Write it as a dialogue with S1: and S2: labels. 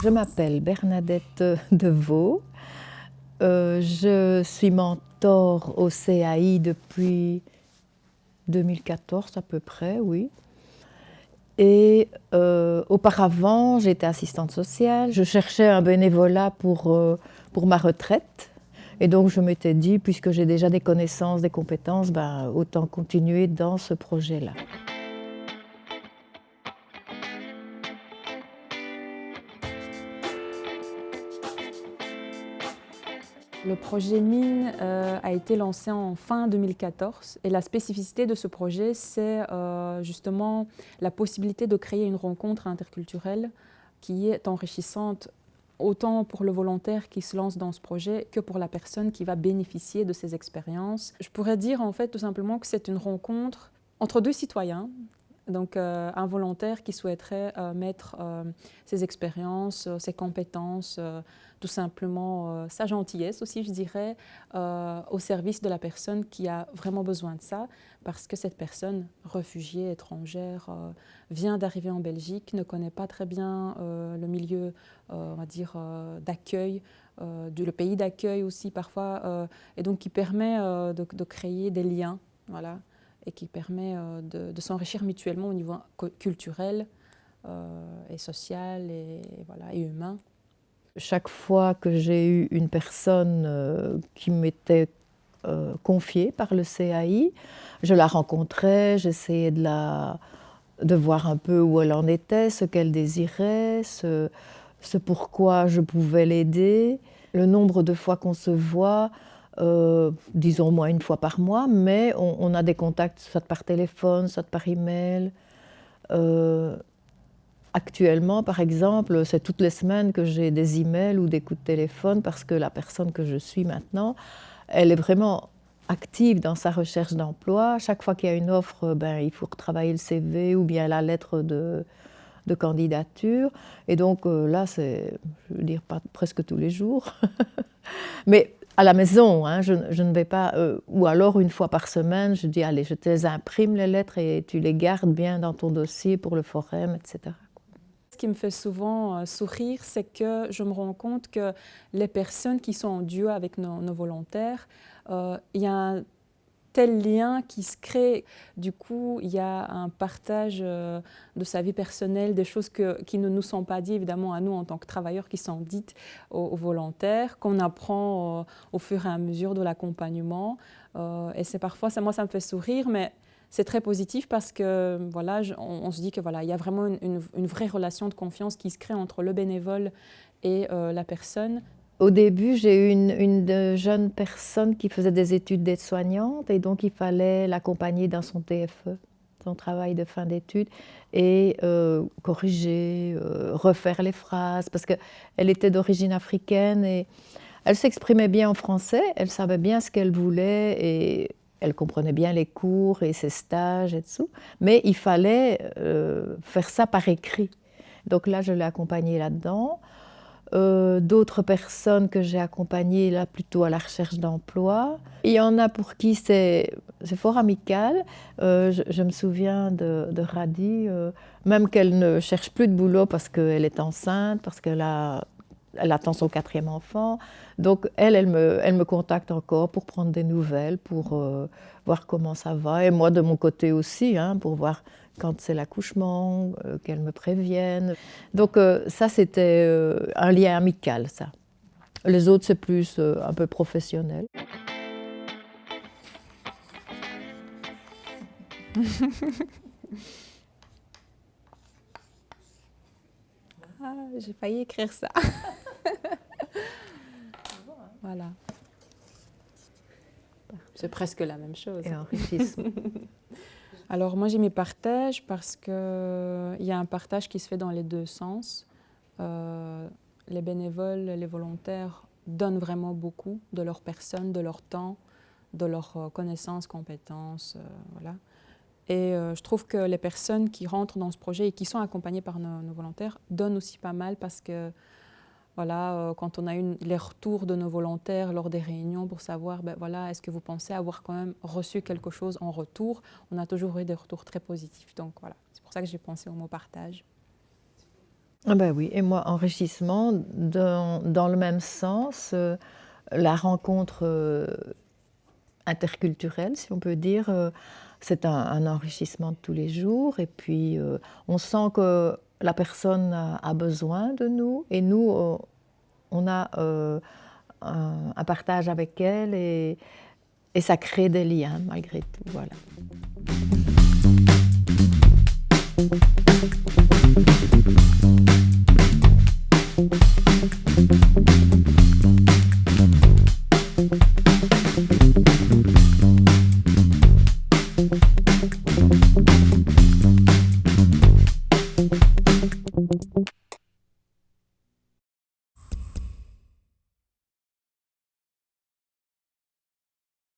S1: Je m'appelle Bernadette Deveau. Je suis mentor au CAI depuis 2014 à peu près, oui. Et auparavant, j'étais assistante sociale. Je cherchais un bénévolat pour ma retraite. Et donc je m'étais dit, puisque j'ai déjà des connaissances, des compétences, ben, autant continuer dans ce projet-là.
S2: Le projet Mine a été lancé en fin 2014 et la spécificité de ce projet, c'est justement la possibilité de créer une rencontre interculturelle qui est enrichissante autant pour le volontaire qui se lance dans ce projet que pour la personne qui va bénéficier de ces expériences. Je pourrais dire en fait tout simplement que c'est une rencontre entre deux citoyens. Donc un volontaire qui souhaiterait mettre ses expériences, ses compétences, tout simplement sa gentillesse aussi, je dirais, au service de la personne qui a vraiment besoin de ça, parce que cette personne, réfugiée, étrangère, vient d'arriver en Belgique, ne connaît pas très bien le milieu, on va dire, d'accueil, le pays d'accueil aussi parfois, et donc qui permet de créer des liens, voilà, et qui permet de s'enrichir mutuellement au niveau culturel et social et, voilà, et humain.
S1: Chaque fois que j'ai eu une personne qui m'était confiée par le CAI, je la rencontrais, j'essayais de voir un peu où elle en était, ce qu'elle désirait, ce pourquoi je pouvais l'aider. Le nombre de fois qu'on se voit, disons au moins une fois par mois, mais on a des contacts soit par téléphone, soit par email. Actuellement, par exemple, c'est toutes les semaines que j'ai des emails ou des coups de téléphone parce que la personne que je suis maintenant, elle est vraiment active dans sa recherche d'emploi. Chaque fois qu'il y a une offre, ben, il faut retravailler le CV ou bien la lettre de candidature. Et donc là, c'est, je veux dire, pas, presque tous les jours. Mais à la maison, hein, je ne vais pas, ou alors une fois par semaine, je dis, allez, je te les imprime les lettres et tu les gardes bien dans ton dossier pour le forum, etc.
S2: Ce qui me fait souvent sourire, c'est que je me rends compte que les personnes qui sont en duo avec nos volontaires, il y a un tel lien qui se crée. Du coup, il y a un partage de sa vie personnelle, des choses qui ne nous sont pas dites, évidemment, à nous en tant que travailleurs, qui sont dites aux volontaires, qu'on apprend au fur et à mesure de l'accompagnement. Et c'est parfois, moi, ça me fait sourire, mais c'est très positif parce que voilà, on se dit que voilà, il y a vraiment une vraie relation de confiance qui se crée entre le bénévole et la personne.
S1: Au début, j'ai eu une jeune personne qui faisait des études d'aide-soignante et donc il fallait l'accompagner dans son TFE, son travail de fin d'études, et corriger, refaire les phrases, parce qu'elle était d'origine africaine et elle s'exprimait bien en français, elle savait bien ce qu'elle voulait et elle comprenait bien les cours et ses stages et tout, mais il fallait faire ça par écrit. Donc là, je l'ai accompagnée là-dedans. D'autres personnes que j'ai accompagnées là plutôt à la recherche d'emploi. Il y en a pour qui c'est fort amical. Je me souviens de Radi, même qu'elle ne cherche plus de boulot parce qu'elle est enceinte, parce elle attend son 4e enfant. Donc elle me contacte encore pour prendre des nouvelles, pour voir comment ça va. Et moi de mon côté aussi, hein, pour voir quand c'est l'accouchement, qu'elle me prévienne. Donc ça c'était un lien amical, ça. Les autres c'est plus un peu professionnel.
S2: Ah, j'ai failli écrire ça. Voilà. C'est presque la même chose.
S1: Et enrichissement.
S2: Alors moi j'ai mes partages parce qu'il y a un partage qui se fait dans les deux sens. Les bénévoles, les volontaires donnent vraiment beaucoup de leur personne, de leur temps, de leurs connaissances, compétences, voilà. Et je trouve que les personnes qui rentrent dans ce projet et qui sont accompagnées par nos volontaires donnent aussi pas mal parce que voilà, quand on a eu les retours de nos volontaires lors des réunions pour savoir, ben voilà, est-ce que vous pensez avoir quand même reçu quelque chose en retour? On a toujours eu des retours très positifs. Donc voilà, c'est pour ça que j'ai pensé au mot partage.
S1: Ah bah oui, et moi, enrichissement dans le même sens, la rencontre, interculturelle, si on peut dire, c'est un enrichissement de tous les jours et puis, on sent que la personne a besoin de nous et nous, on a, un partage avec elle et ça crée des liens malgré tout, voilà.